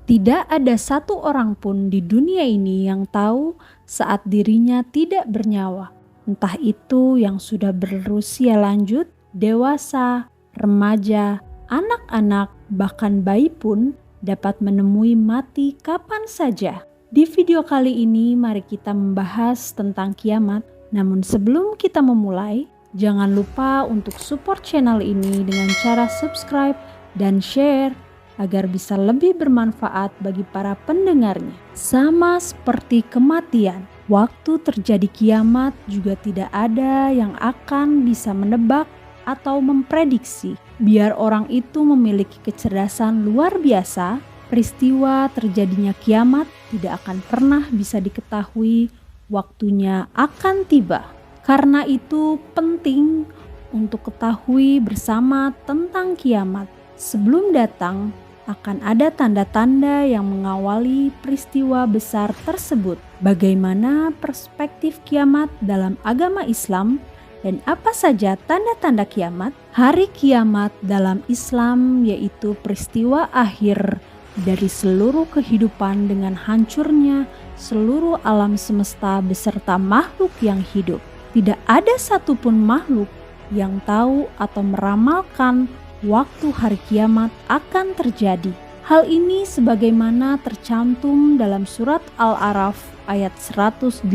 Tidak ada satu orang pun di dunia ini yang tahu saat dirinya tidak bernyawa. Entah itu yang sudah berusia lanjut, dewasa, remaja, anak-anak, bahkan bayi pun dapat menemui mati kapan saja. Di video kali ini mari kita membahas tentang kiamat. Namun sebelum kita memulai, jangan lupa untuk support channel ini dengan cara subscribe dan share agar bisa lebih bermanfaat bagi para pendengarnya. Sama seperti kematian, waktu terjadi kiamat juga tidak ada yang akan bisa menebak atau memprediksi. Biar orang itu memiliki kecerdasan luar biasa, peristiwa terjadinya kiamat tidak akan pernah bisa diketahui waktunya akan tiba. Karena itu penting untuk ketahui bersama tentang kiamat. Sebelum datang, akan ada tanda-tanda yang mengawali peristiwa besar tersebut. Bagaimana perspektif kiamat dalam agama Islam dan apa saja tanda-tanda kiamat? Hari kiamat dalam Islam yaitu peristiwa akhir dari seluruh kehidupan dengan hancurnya seluruh alam semesta beserta makhluk yang hidup. Tidak ada satupun makhluk yang tahu atau meramalkan waktu hari kiamat akan terjadi. Hal ini sebagaimana tercantum dalam surat Al-A'raf ayat 187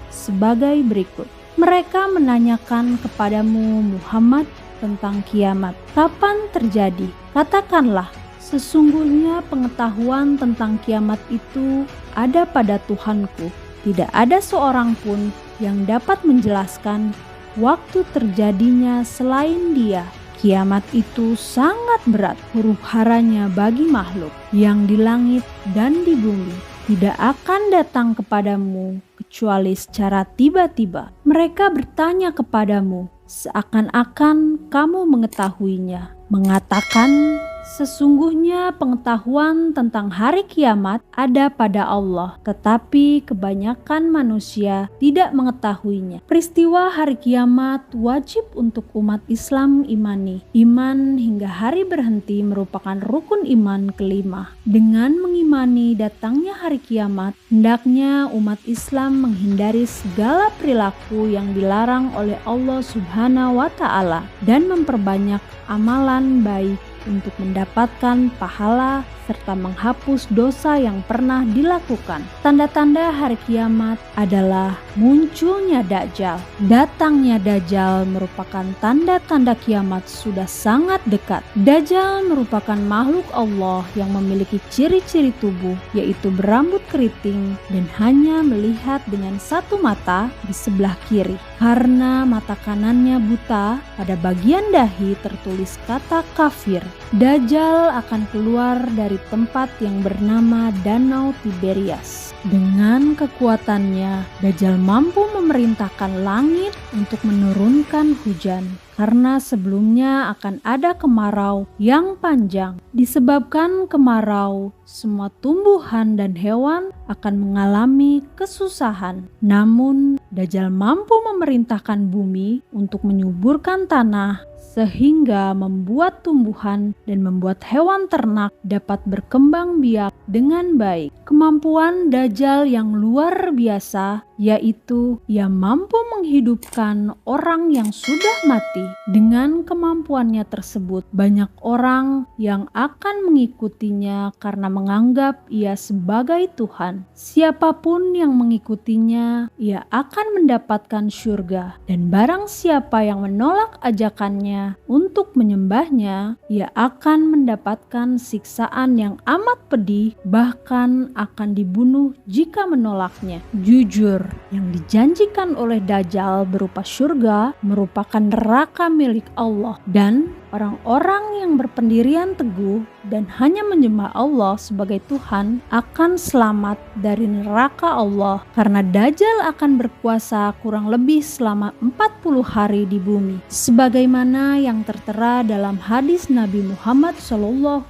sebagai berikut. Mereka menanyakan kepadamu Muhammad tentang kiamat. Kapan terjadi? Katakanlah, sesungguhnya pengetahuan tentang kiamat itu ada pada Tuhanku. Tidak ada seorang pun yang dapat menjelaskan waktu terjadinya selain Dia. Kiamat itu sangat berat huru-haranya bagi makhluk yang di langit dan di bumi. Tidak akan datang kepadamu kecuali secara tiba-tiba. Mereka bertanya kepadamu seakan-akan kamu mengetahuinya. Mengatakan, sesungguhnya pengetahuan tentang hari kiamat ada pada Allah, tetapi kebanyakan manusia tidak mengetahuinya. Peristiwa hari kiamat wajib untuk umat Islam imani. Iman hingga hari berhenti merupakan rukun iman kelima. Dengan mengimani datangnya hari kiamat, hendaknya umat Islam menghindari segala perilaku yang dilarang oleh Allah Subhanahu wa Ta'ala dan memperbanyak amalan baik untuk mendapatkan pahala serta menghapus dosa yang pernah dilakukan. Tanda-tanda hari kiamat adalah munculnya Dajjal. Datangnya Dajjal merupakan tanda-tanda kiamat sudah sangat dekat. Dajjal merupakan makhluk Allah yang memiliki ciri-ciri tubuh yaitu berambut keriting dan hanya melihat dengan satu mata di sebelah kiri. Karena mata kanannya buta, pada bagian dahi tertulis kata kafir. Dajjal akan keluar dari tempat yang bernama Danau Tiberias. Dengan kekuatannya, Dajjal mampu memerintahkan langit untuk menurunkan hujan. Karena sebelumnya akan ada kemarau yang panjang. Disebabkan kemarau, semua tumbuhan dan hewan akan mengalami kesusahan. Namun, Dajjal mampu memerintahkan bumi untuk menyuburkan tanah sehingga membuat tumbuhan dan membuat hewan ternak dapat berkembang biak dengan baik. Kemampuan Dajjal yang luar biasa yaitu ia mampu menghidupkan orang yang sudah mati. Dengan kemampuannya tersebut, banyak orang yang akan mengikutinya karena menganggap ia sebagai Tuhan. Siapapun yang mengikutinya, ia akan mendapatkan surga. Dan barang siapa yang menolak ajakannya untuk menyembahnya, ia akan mendapatkan siksaan yang amat pedih, bahkan akan dibunuh jika menolaknya. Jujur, yang dijanjikan oleh Dajjal berupa surga merupakan neraka milik Allah, dan orang-orang yang berpendirian teguh dan hanya menyembah Allah sebagai Tuhan akan selamat dari neraka Allah, karena Dajjal akan berkuasa kurang lebih selama 40 hari di bumi. Sebagaimana yang tertera dalam hadis Nabi Muhammad SAW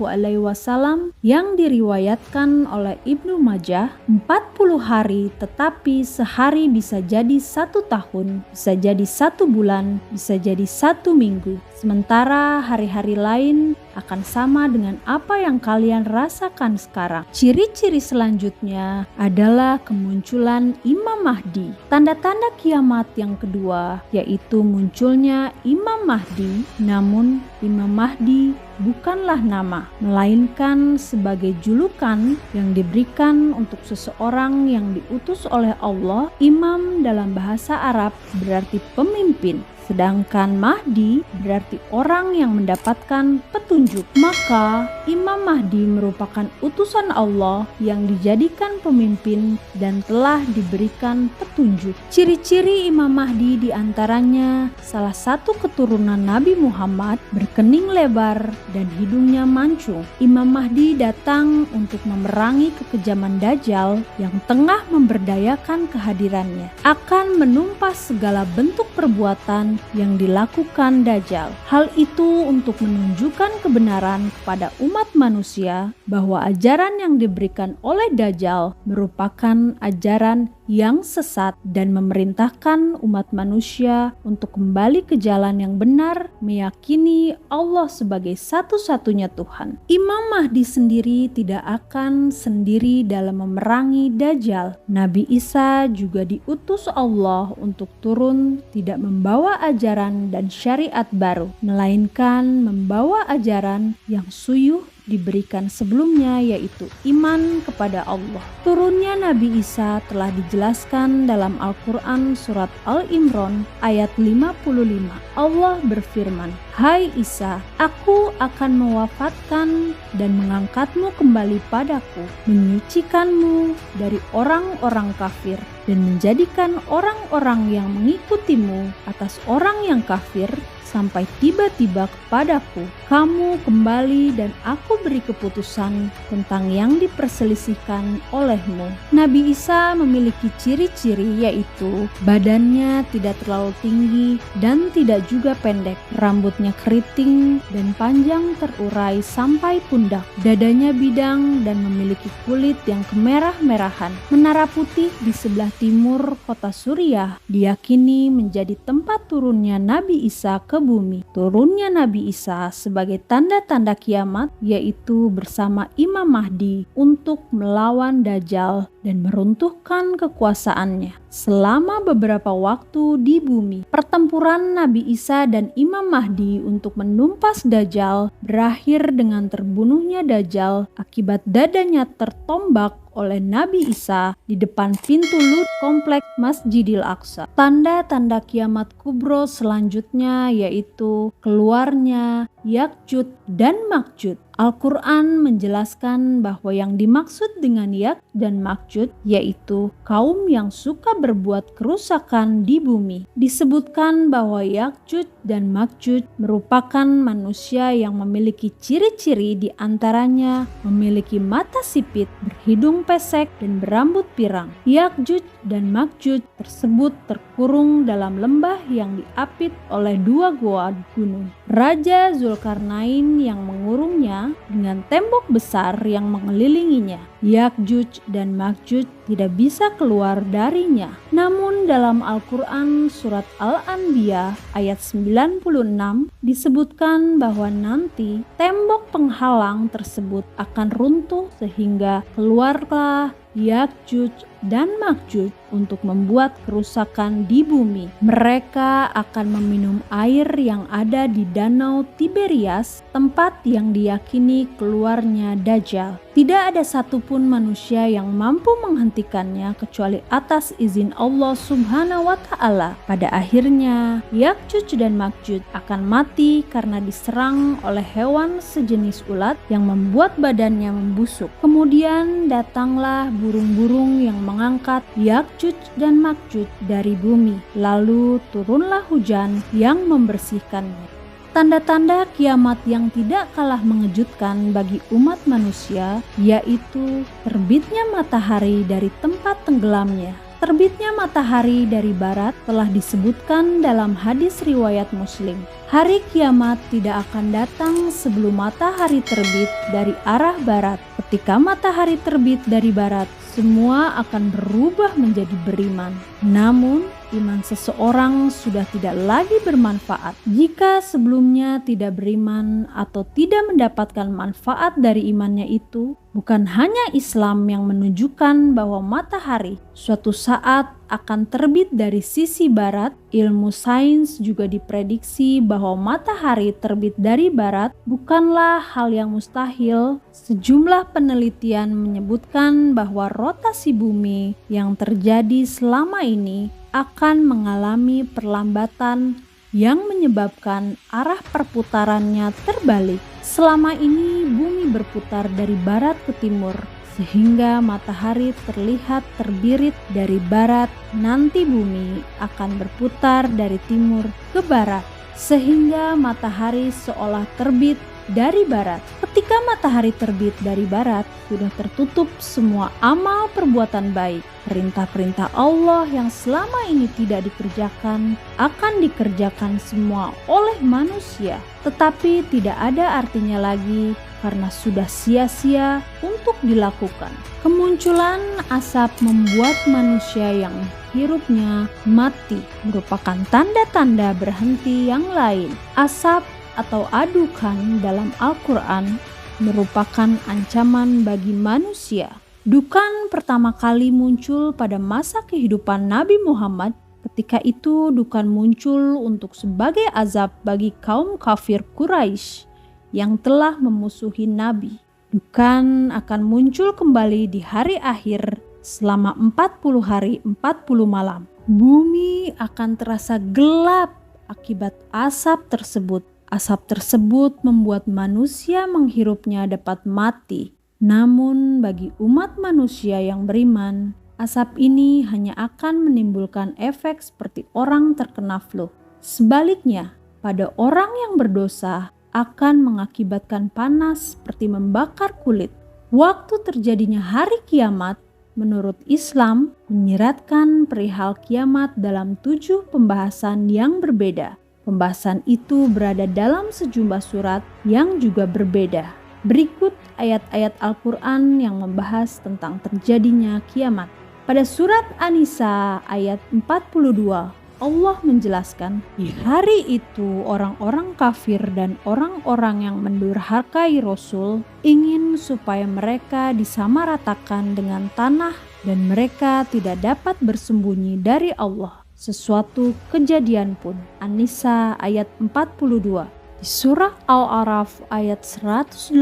yang diriwayatkan oleh Ibnu Majah, 40 hari tetapi sehari bisa jadi 1 tahun, bisa jadi 1 bulan, bisa jadi 1 minggu. Sementara hari-hari lain akan sama dengan apa yang kalian rasakan sekarang. Ciri-ciri selanjutnya adalah kemunculan Imam Mahdi. Tanda-tanda kiamat yang kedua yaitu munculnya Imam Mahdi. Namun Imam Mahdi bukanlah nama, melainkan sebagai julukan yang diberikan untuk seseorang yang diutus oleh Allah. Imam dalam bahasa Arab berarti pemimpin, sedangkan Mahdi berarti orang yang mendapatkan petunjuk. Maka Imam Mahdi merupakan utusan Allah yang dijadikan pemimpin dan telah diberikan petunjuk. Ciri-ciri Imam Mahdi diantaranya salah satu keturunan Nabi Muhammad, berkening lebar dan hidungnya mancung. Imam Mahdi datang untuk memerangi kekejaman Dajjal yang tengah memberdayakan kehadirannya, akan menumpas segala bentuk perbuatan yang dilakukan Dajjal. Hal itu untuk menunjukkan kebenaran kepada umat manusia bahwa ajaran yang diberikan oleh Dajjal merupakan ajaran yang sesat dan memerintahkan umat manusia untuk kembali ke jalan yang benar, meyakini Allah sebagai satu-satunya Tuhan. Imam Mahdi sendiri tidak akan sendiri dalam memerangi Dajjal. Nabi Isa juga diutus Allah untuk turun tidak membawa ajaran dan syariat baru, melainkan membawa ajaran yang suyuh diberikan sebelumnya, yaitu iman kepada Allah. Turunnya Nabi Isa telah dijelaskan dalam Al-Quran surat Al-Imran ayat 55. Allah berfirman, "Hai Isa, aku akan mewafatkan dan mengangkatmu kembali padaku, menyucikanmu dari orang-orang kafir dan menjadikan orang-orang yang mengikutimu atas orang yang kafir sampai tiba-tiba kepadaku kamu kembali dan aku beri keputusan tentang yang diperselisihkan olehmu." Nabi Isa memiliki ciri-ciri, yaitu badannya tidak terlalu tinggi dan tidak juga pendek, rambutnya keriting dan panjang terurai sampai pundak, dadanya bidang dan memiliki kulit yang kemerah-merahan. Menara putih di sebelah timur kota Suriah diyakini menjadi tempat turunnya Nabi Isa ke bumi. Turunnya Nabi Isa sebagai tanda-tanda kiamat, yaitu bersama Imam Mahdi untuk melawan Dajjal dan meruntuhkan kekuasaannya selama beberapa waktu di bumi. Pertempuran Nabi Isa dan Imam Mahdi untuk menumpas Dajjal berakhir dengan terbunuhnya Dajjal akibat dadanya tertombak oleh Nabi Isa di depan pintu Lut kompleks Masjidil Aqsa. Tanda-tanda kiamat kubro selanjutnya yaitu keluarnya Yakjud dan Makjud. Al-Quran menjelaskan bahwa yang dimaksud dengan Yakjud dan Makjud yaitu kaum yang suka berbuat kerusakan di bumi. Disebutkan bahwa Yakjud dan Makjud merupakan manusia yang memiliki ciri-ciri diantaranya memiliki mata sipit, berhidung pesek, dan berambut pirang. Yakjud dan Makjud tersebut terkurung dalam lembah yang diapit oleh dua goa gunung. Raja Zulkarnain yang mengurungnya dengan tembok besar yang mengelilinginya. Yakjud dan Makjud tidak bisa keluar darinya. Namun dalam Al-Quran surat Al-Anbiya ayat 96 disebutkan bahwa nanti tembok penghalang tersebut akan runtuh sehingga keluarlah Yakjud dan Makjud untuk membuat kerusakan di bumi. Mereka akan meminum air yang ada di danau Tiberias, tempat yang diyakini keluarnya Dajjal. Tidak ada satupun manusia yang mampu menghentikannya kecuali atas izin Allah Subhanahu wa Ta'ala. Pada akhirnya, Yakjud dan Makjud akan mati karena diserang oleh hewan sejenis ulat yang membuat badannya membusuk. Kemudian datanglah burung-burung yang mengangkat Yakjud dan Makjud dari bumi. Lalu turunlah hujan yang membersihkannya. Tanda-tanda kiamat yang tidak kalah mengejutkan bagi umat manusia yaitu terbitnya matahari dari tempat tenggelamnya. Terbitnya matahari dari barat telah disebutkan dalam hadis riwayat Muslim. Hari kiamat tidak akan datang sebelum matahari terbit dari arah barat. Ketika matahari terbit dari barat, semua akan berubah menjadi beriman. Namun, iman seseorang sudah tidak lagi bermanfaat jika sebelumnya tidak beriman atau tidak mendapatkan manfaat dari imannya itu. Bukan hanya Islam yang menunjukkan bahwa matahari suatu saat akan terbit dari sisi barat, ilmu sains juga diprediksi bahwa matahari terbit dari barat bukanlah hal yang mustahil. Sejumlah penelitian menyebutkan bahwa rotasi bumi yang terjadi selama ini akan mengalami perlambatan yang menyebabkan arah perputarannya terbalik. Selama ini bumi berputar dari barat ke timur, sehingga matahari terlihat terbirit dari barat. Nanti bumi akan berputar dari timur ke barat, sehingga matahari seolah terbit dari barat. Ketika matahari terbit dari barat, sudah tertutup semua amal perbuatan baik. Perintah-perintah Allah yang selama ini tidak dikerjakan akan dikerjakan semua oleh manusia, tetapi tidak ada artinya lagi karena sudah sia-sia untuk dilakukan. Kemunculan asap membuat manusia yang hirupnya mati, merupakan tanda-tanda berhenti yang lain. Asap atau adukan dalam Al-Quran merupakan ancaman bagi manusia. Dukan pertama kali muncul pada masa kehidupan Nabi Muhammad. Ketika itu dukan muncul untuk sebagai azab bagi kaum kafir Quraisy yang telah memusuhi Nabi. Dukan akan muncul kembali di hari akhir selama 40 hari 40 malam. Bumi akan terasa gelap akibat asap tersebut. Asap tersebut membuat manusia menghirupnya dapat mati. Namun bagi umat manusia yang beriman, asap ini hanya akan menimbulkan efek seperti orang terkena flu. Sebaliknya, pada orang yang berdosa akan mengakibatkan panas seperti membakar kulit. Waktu terjadinya hari kiamat, menurut Islam, menyiratkan perihal kiamat dalam 7 pembahasan yang berbeda. Pembahasan itu berada dalam sejumlah surat yang juga berbeda. Berikut ayat-ayat Al-Quran yang membahas tentang terjadinya kiamat. Pada surat An-Nisa ayat 42, Allah menjelaskan, di hari itu orang-orang kafir dan orang-orang yang mendurhakai Rasul ingin supaya mereka disamaratakan dengan tanah dan mereka tidak dapat bersembunyi dari Allah sesuatu kejadian pun. An-Nisa ayat 42. Di surah Al-A'raf ayat 187,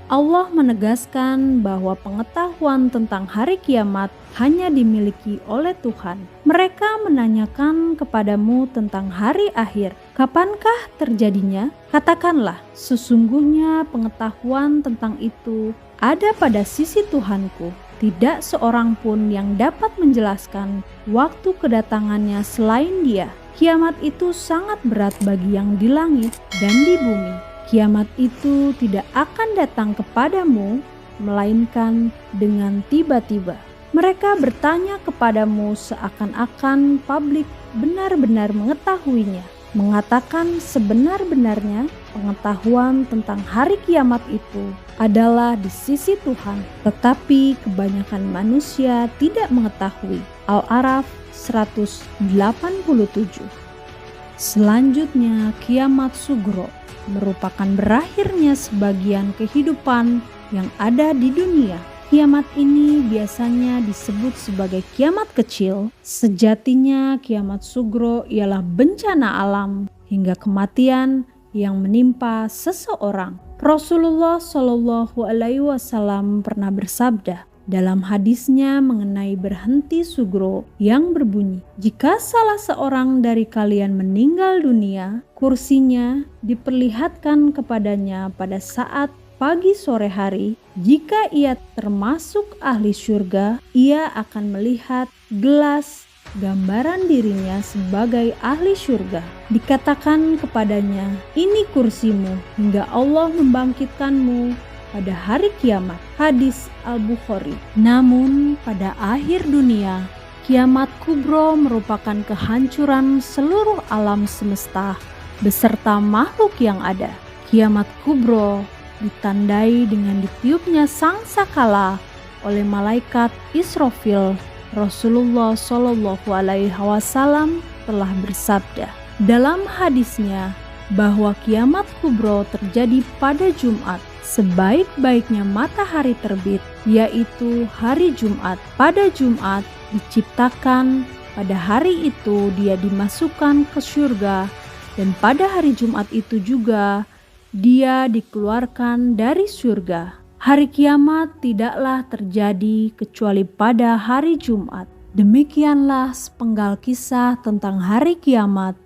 Allah menegaskan bahwa pengetahuan tentang hari kiamat hanya dimiliki oleh Tuhan. Mereka menanyakan kepadamu tentang hari akhir. Kapankah terjadinya? Katakanlah, sesungguhnya pengetahuan tentang itu ada pada sisi Tuhanku. Tidak seorang pun yang dapat menjelaskan waktu kedatangannya selain Dia. Kiamat itu sangat berat bagi yang di langit dan di bumi. Kiamat itu tidak akan datang kepadamu, melainkan dengan tiba-tiba. Mereka bertanya kepadamu seakan-akan publik benar-benar mengetahuinya. Mengatakan sebenar-benarnya pengetahuan tentang hari kiamat itu adalah di sisi Tuhan, tetapi kebanyakan manusia tidak mengetahui. Al-A'raf 187. Selanjutnya, kiamat sugro merupakan berakhirnya sebagian kehidupan yang ada di dunia. Kiamat ini biasanya disebut sebagai kiamat kecil. Sejatinya kiamat sugro ialah bencana alam hingga kematian yang menimpa seseorang. Rasulullah Shallallahu Alaihi Wasallam pernah bersabda dalam hadisnya mengenai berhenti sugro yang berbunyi, jika salah seorang dari kalian meninggal dunia, kursinya diperlihatkan kepadanya pada saat pagi sore hari. Jika ia termasuk ahli surga, ia akan melihat gelas gambaran dirinya sebagai ahli surga. Dikatakan kepadanya, ini kursimu hingga Allah membangkitkanmu pada hari kiamat. Hadis Al-Bukhari. Namun pada akhir dunia, kiamat kubro merupakan kehancuran seluruh alam semesta beserta makhluk yang ada. Kiamat kubro ditandai dengan ditiupnya sangkakala oleh malaikat Israfil. Rasulullah Shallallahu Alaihi Wasallam telah bersabda dalam hadisnya bahwa kiamat kubro terjadi pada Jumat, sebaik-baiknya matahari terbit, yaitu hari Jumat. Pada Jumat diciptakan, pada hari itu dia dimasukkan ke surga, dan pada hari Jumat itu juga dia dikeluarkan dari surga. Hari kiamat tidaklah terjadi kecuali pada hari Jumat. Demikianlah sepenggal kisah tentang hari kiamat.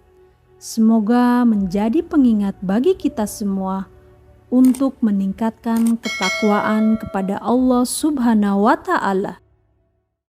Semoga menjadi pengingat bagi kita semua untuk meningkatkan ketakwaan kepada Allah Subhanahu wa Ta'ala.